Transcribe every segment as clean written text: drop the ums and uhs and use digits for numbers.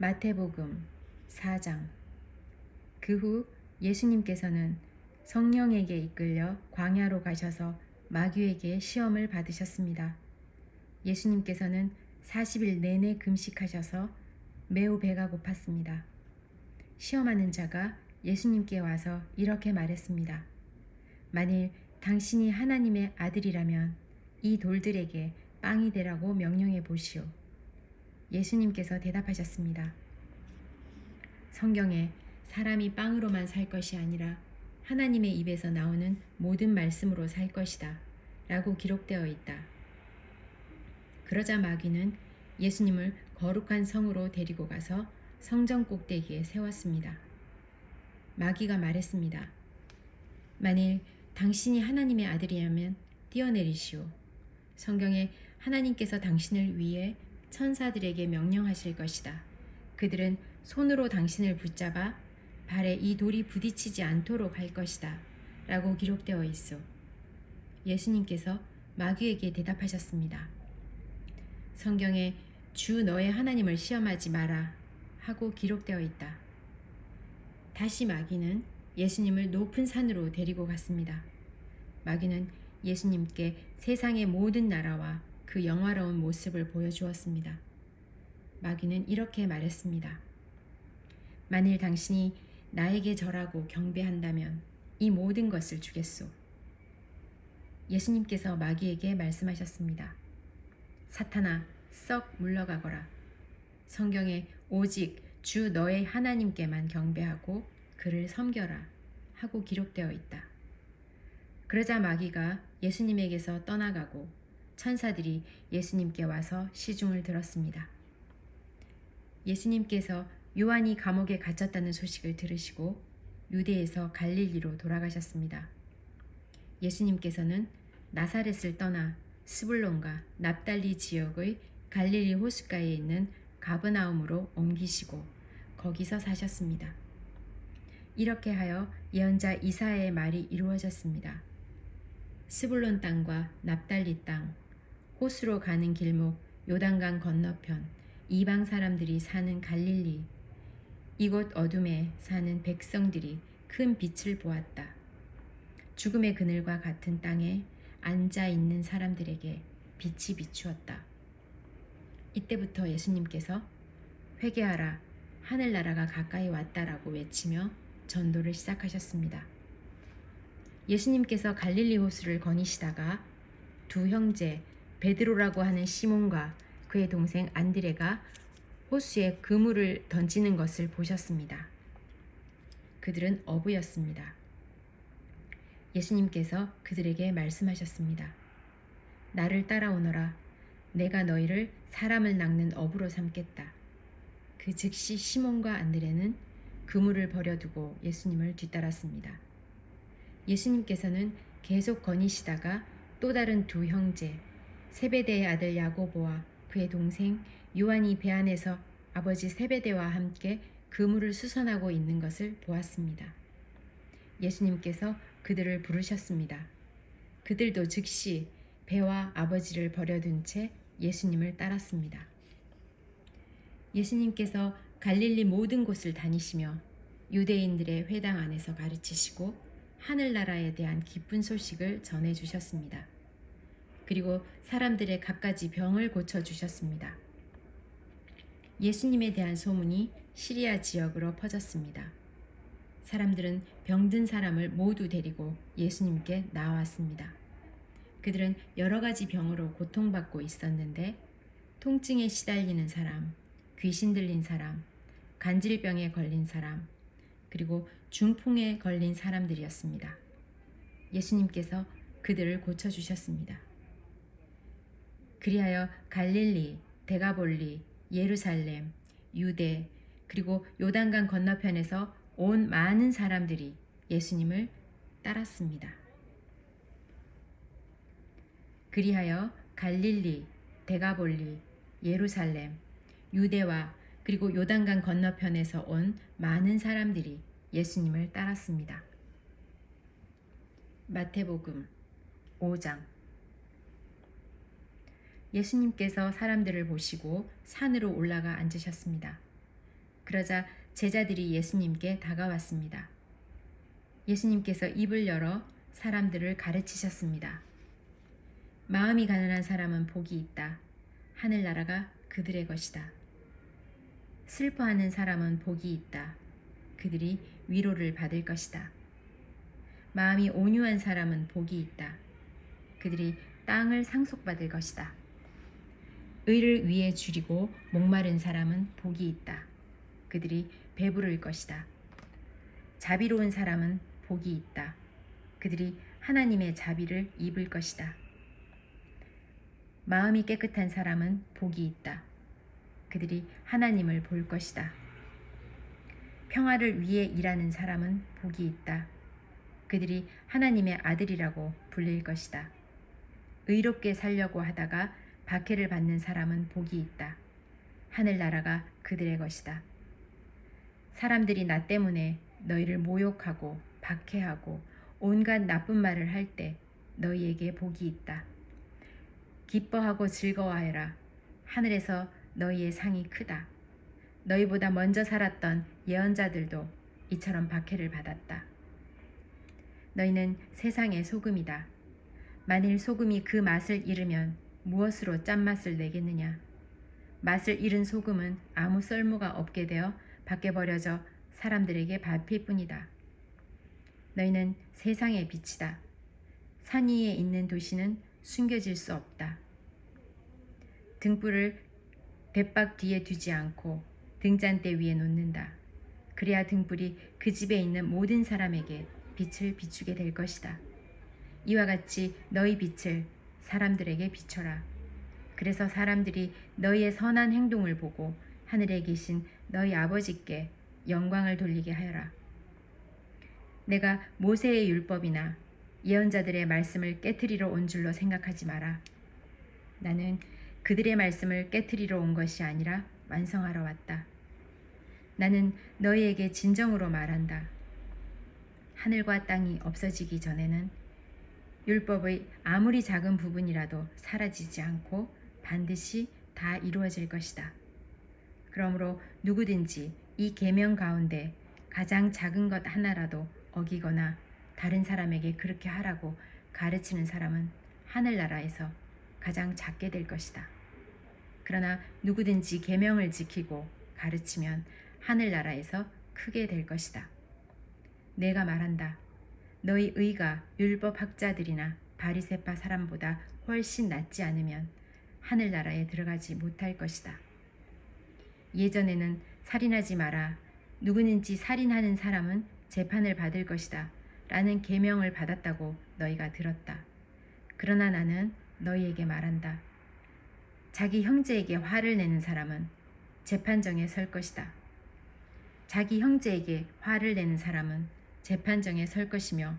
마태복음 4장. 그 후 예수님께서는 성령에게 이끌려 광야로 가셔서 마귀에게 시험을 받으셨습니다. 예수님께서는 40일 내내 금식하셔서 매우 배가 고팠습니다. 시험하는 자가 예수님께 와서 이렇게 말했습니다. 만일 당신이 하나님의 아들이라면 이 돌들에게 빵이 되라고 명령해 보시오. 예수님께서 대답하셨습니다. 성경에 사람이 빵으로만 살 것이 아니라 하나님의 입에서 나오는 모든 말씀으로 살 것이다 라고 기록되어 있다. 그러자 마귀는 예수님을 거룩한 성으로 데리고 가서 성전 꼭대기에 세웠습니다. 마귀가 말했습니다. 만일 당신이 하나님의 아들이라면 뛰어내리시오. 성경에 하나님께서 당신을 위해 천사들에게 명령하실 것이다. 그들은 손으로 당신을 붙잡아 발에 이 돌이 부딪히지 않도록 할 것이다 라고 기록되어 있어. 예수님께서 마귀에게 대답하셨습니다. 성경에 주 너의 하나님을 시험하지 마라 하고 기록되어 있다. 다시 마귀는 예수님을 높은 산으로 데리고 갔습니다. 마귀는 예수님께 세상의 모든 나라와 그 영화로운 모습을 보여주었습니다. 마귀는 이렇게 말했습니다. 만일 당신이 나에게 절하고 경배한다면 이 모든 것을 주겠소. 예수님께서 마귀에게 말씀하셨습니다. 사탄아, 썩 물러가거라. 성경에 오직 주 너의 하나님께만 경배하고 그를 섬겨라 하고 기록되어 있다. 그러자 마귀가 예수님에게서 떠나가고 천사들이 예수님께 와서 시중을 들었습니다. 예수님께서 요한이 감옥에 갇혔다는 소식을 들으시고 유대에서 갈릴리로 돌아가셨습니다. 예수님께서는 나사렛을 떠나 스불론과 납달리 지역의 갈릴리 호숫가에 있는 가버나움으로 옮기시고 거기서 사셨습니다. 이렇게 하여 예언자 이사야의 말이 이루어졌습니다. 스불론 땅과 납달리 땅, 호수로 가는 길목 요단강 건너편 이방 사람들이 사는 갈릴리, 이곳 어둠에 사는 백성들이 큰 빛을 보았다. 죽음의 그늘과 같은 땅에 앉아 있는 사람들에게 빛이 비추었다. 이때부터 예수님께서 회개하라, 하늘나라가 가까이 왔다라고 외치며 전도를 시작하셨습니다. 예수님께서 갈릴리 호수를 거니시다가 두 형제 베드로라고 하는 시몬과 그의 동생 안드레가 호수에 그물을 던지는 것을 보셨습니다. 그들은 어부였습니다. 예수님께서 그들에게 말씀하셨습니다. 나를 따라오너라. 내가 너희를 사람을 낚는 어부로 삼겠다. 그 즉시 시몬과 안드레는 그물을 버려두고 예수님을 뒤따랐습니다. 예수님께서는 계속 거니시다가 또 다른 두 형제 세베대의 아들 야고보와 그의 동생 요한이 배 안에서 아버지 세베대와 함께 그물을 수선하고 있는 것을 보았습니다. 예수님께서 그들을 부르셨습니다. 그들도 즉시 배와 아버지를 버려둔 채 예수님을 따랐습니다. 예수님께서 갈릴리 모든 곳을 다니시며 유대인들의 회당 안에서 가르치시고 하늘나라에 대한 기쁜 소식을 전해주셨습니다. 그리고 사람들의 갖가지 병을 고쳐주셨습니다. 예수님에 대한 소문이 시리아 지역으로 퍼졌습니다. 사람들은 병든 사람을 모두 데리고 예수님께 나왔습니다. 그들은 여러 가지 병으로 고통받고 있었는데 통증에 시달리는 사람, 귀신 들린 사람, 간질병에 걸린 사람, 그리고 중풍에 걸린 사람들이었습니다. 예수님께서 그들을 고쳐주셨습니다. 그리하여 갈릴리, 데가볼리, 예루살렘, 유대, 그리고 요단강 건너편에서 온 많은 사람들이 예수님을 따랐습니다. 그리하여 갈릴리, 데가볼리, 예루살렘, 유대와 그리고 요단강 건너편에서 온 많은 사람들이 예수님을 따랐습니다. 마태복음 5장. 예수님께서 사람들을 보시고 산으로 올라가 앉으셨습니다. 그러자 제자들이 예수님께 다가왔습니다. 예수님께서 입을 열어 사람들을 가르치셨습니다. 마음이 가난한 사람은 복이 있다. 하늘나라가 그들의 것이다. 슬퍼하는 사람은 복이 있다. 그들이 위로를 받을 것이다. 마음이 온유한 사람은 복이 있다. 그들이 땅을 상속받을 것이다. 의를 위해 줄이고 목마른 사람은 복이 있다. 그들이 배부를 것이다. 자비로운 사람은 복이 있다. 그들이 하나님의 자비를 입을 것이다. 마음이 깨끗한 사람은 복이 있다. 그들이 하나님을 볼 것이다. 평화를 위해 일하는 사람은 복이 있다. 그들이 하나님의 아들이라고 불릴 것이다. 의롭게 살려고 하다가 박해를 받는 사람은 복이 있다. 하늘나라가 그들의 것이다. 사람들이 나 때문에 너희를 모욕하고 박해하고 온갖 나쁜 말을 할 때 너희에게 복이 있다. 기뻐하고 즐거워하여라. 하늘에서 너희의 상이 크다. 너희보다 먼저 살았던 예언자들도 이처럼 박해를 받았다. 너희는 세상의 소금이다. 만일 소금이 그 맛을 잃으면 무엇으로 짠맛을 내겠느냐? 맛을 잃은 소금은 아무 쓸모가 없게 되어 밖에 버려져 사람들에게 밟힐 뿐이다. 너희는 세상의 빛이다. 산 위에 있는 도시는 숨겨질 수 없다. 등불을 돛박 뒤에 두지 않고 등잔대 위에 놓는다. 그래야 등불이 그 집에 있는 모든 사람에게 빛을 비추게 될 것이다. 이와 같이 너희 빛을 사람들에게 비춰라. 그래서 사람들이 너희의 선한 행동을 보고 하늘에 계신 너희 아버지께 영광을 돌리게 하여라. 내가 모세의 율법이나 예언자들의 말씀을 깨트리러 온 줄로 생각하지 마라. 나는 그들의 말씀을 깨트리러 온 것이 아니라 완성하러 왔다. 나는 너희에게 진정으로 말한다. 하늘과 땅이 없어지기 전에는 율법의 아무리 작은 부분이라도 사라지지 않고 반드시 다 이루어질 것이다. 그러므로 누구든지 이 계명 가운데 가장 작은 것 하나라도 어기거나 다른 사람에게 그렇게 하라고 가르치는 사람은 하늘나라에서 가장 작게 될 것이다. 그러나 누구든지 계명을 지키고 가르치면 하늘나라에서 크게 될 것이다. 내가 말한다. 너희 의가 율법 학자들이나 바리새파 사람보다 훨씬 낫지 않으면 하늘나라에 들어가지 못할 것이다. 예전에는 살인하지 마라. 누구든지 살인하는 사람은 재판을 받을 것이다. 라는 계명을 받았다고 너희가 들었다. 그러나 나는 너희에게 말한다. 자기 형제에게 화를 내는 사람은 재판정에 설 것이다. 자기 형제에게 화를 내는 사람은 재판정에 설 것이며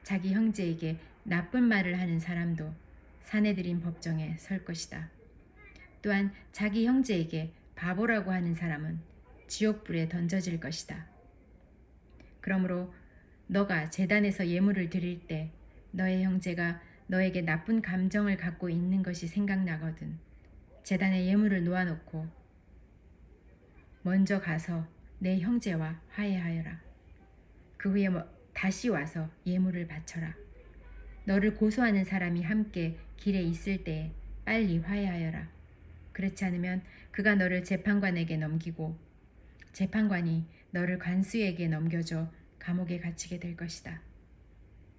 자기 형제에게 나쁜 말을 하는 사람도 사내들인 법정에 설 것이다. 또한 자기 형제에게 바보라고 하는 사람은 지옥불에 던져질 것이다. 그러므로 너가 제단에서 예물을 드릴 때 너의 형제가 너에게 나쁜 감정을 갖고 있는 것이 생각나거든 제단에 예물을 놓아놓고 먼저 가서 내 형제와 화해하여라. 그 후에 다시 와서 예물을 바쳐라. 너를 고소하는 사람이 함께 길에 있을 때에 빨리 화해하여라. 그렇지 않으면 그가 너를 재판관에게 넘기고 재판관이 너를 관수에게 넘겨줘 감옥에 갇히게 될 것이다.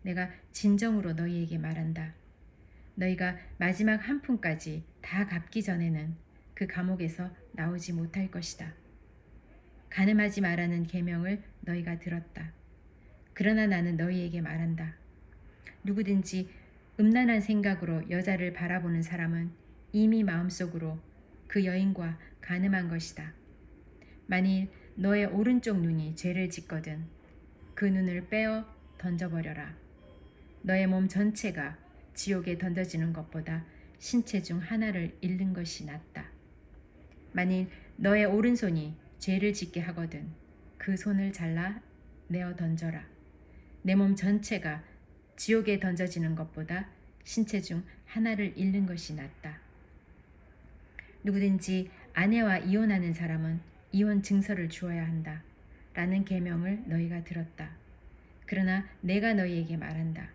내가 진정으로 너희에게 말한다. 너희가 마지막 한 푼까지 다 갚기 전에는 그 감옥에서 나오지 못할 것이다. 간음하지 말라는 계명을 너희가 들었다. 그러나 나는 너희에게 말한다. 누구든지 음란한 생각으로 여자를 바라보는 사람은 이미 마음속으로 그 여인과 간음한 것이다. 만일 너의 오른쪽 눈이 죄를 짓거든 그 눈을 빼어 던져버려라. 너의 몸 전체가 지옥에 던져지는 것보다 신체 중 하나를 잃는 것이 낫다. 만일 너의 오른손이 죄를 짓게 하거든 그 손을 잘라 내어 던져라. 내 몸 전체가 지옥에 던져지는 것보다 신체 중 하나를 잃는 것이 낫다. 누구든지 아내와 이혼하는 사람은 이혼 증서를 주어야 한다. 라는 계명을 너희가 들었다. 그러나 내가 너희에게 말한다.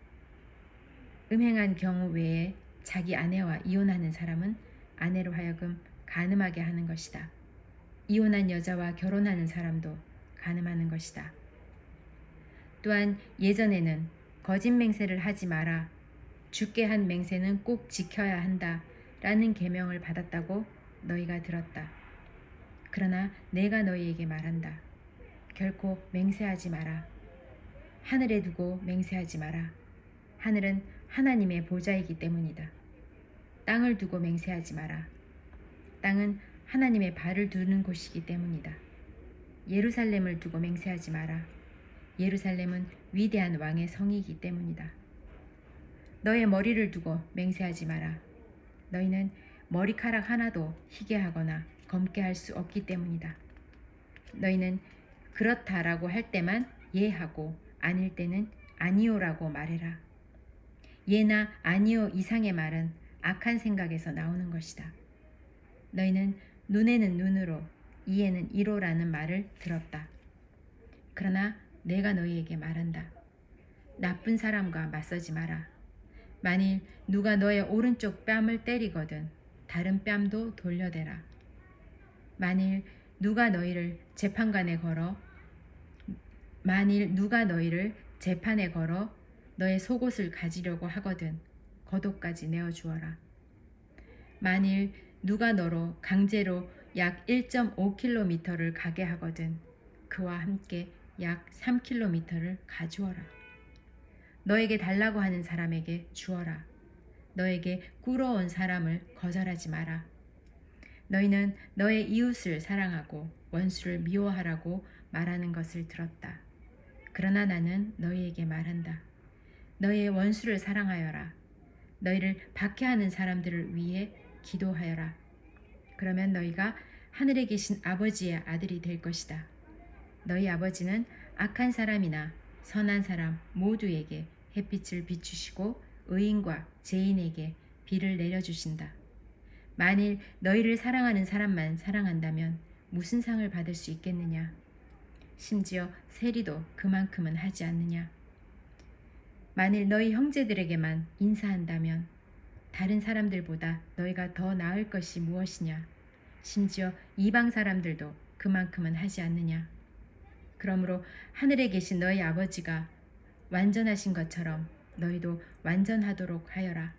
음행한 경우 외에 자기 아내와 이혼하는 사람은 아내로 하여금 간음하게 하는 것이다. 이혼한 여자와 결혼하는 사람도 간음하는 것이다. 또한 예전에는 거짓 맹세를 하지 마라. 죽게 한 맹세는 꼭 지켜야 한다. 라는 계명을 받았다고 너희가 들었다. 그러나 내가 너희에게 말한다. 결코 맹세하지 마라. 하늘에 두고 맹세하지 마라. 하늘은 하나님의 보좌이기 때문이다. 땅을 두고 맹세하지 마라. 땅은 하나님의 발을 두는 곳이기 때문이다. 예루살렘을 두고 맹세하지 마라. 예루살렘은 위대한 왕의 성이기 때문이다. 너의 머리를 두고 맹세하지 마라. 너희는 머리카락 하나도 희게 하거나 검게 할 수 없기 때문이다. 너희는 그렇다라고 할 때만 예하고 아닐 때는 아니오라고 말해라. 예나 아니오 이상의 말은 악한 생각에서 나오는 것이다. 너희는 눈에는 눈으로 이에는 이로라는 말을 들었다. 그러나 내가 너희에게 말한다. 나쁜 사람과 맞서지 마라. 만일 누가 너의 오른쪽 뺨을 때리거든 다른 뺨도 돌려대라. 만일 누가 너희를 재판에 걸어 너의 속옷을 가지려고 하거든 겉옷까지 내어주어라. 만일 누가 너로 강제로 약 1.5km를 가게 하거든 그와 함께 약 3km를 가주어라. 너에게 달라고 하는 사람에게 주어라. 너에게 꿇어온 사람을 거절하지 마라. 너희는 너의 이웃을 사랑하고 원수를 미워하라고 말하는 것을 들었다. 그러나 나는 너희에게 말한다. 너희의 원수를 사랑하여라. 너희를 박해하는 사람들을 위해 기도하여라. 그러면 너희가 하늘에 계신 아버지의 아들이 될 것이다. 너희 아버지는 악한 사람이나 선한 사람 모두에게 햇빛을 비추시고 의인과 죄인에게 비를 내려주신다. 만일 너희를 사랑하는 사람만 사랑한다면 무슨 상을 받을 수 있겠느냐? 심지어 세리도 그만큼은 하지 않느냐? 만일 너희 형제들에게만 인사한다면 다른 사람들보다 너희가 더 나을 것이 무엇이냐? 심지어 이방 사람들도 그만큼은 하지 않느냐? 그러므로 하늘에 계신 너희 아버지가 완전하신 것처럼 너희도 완전하도록 하여라.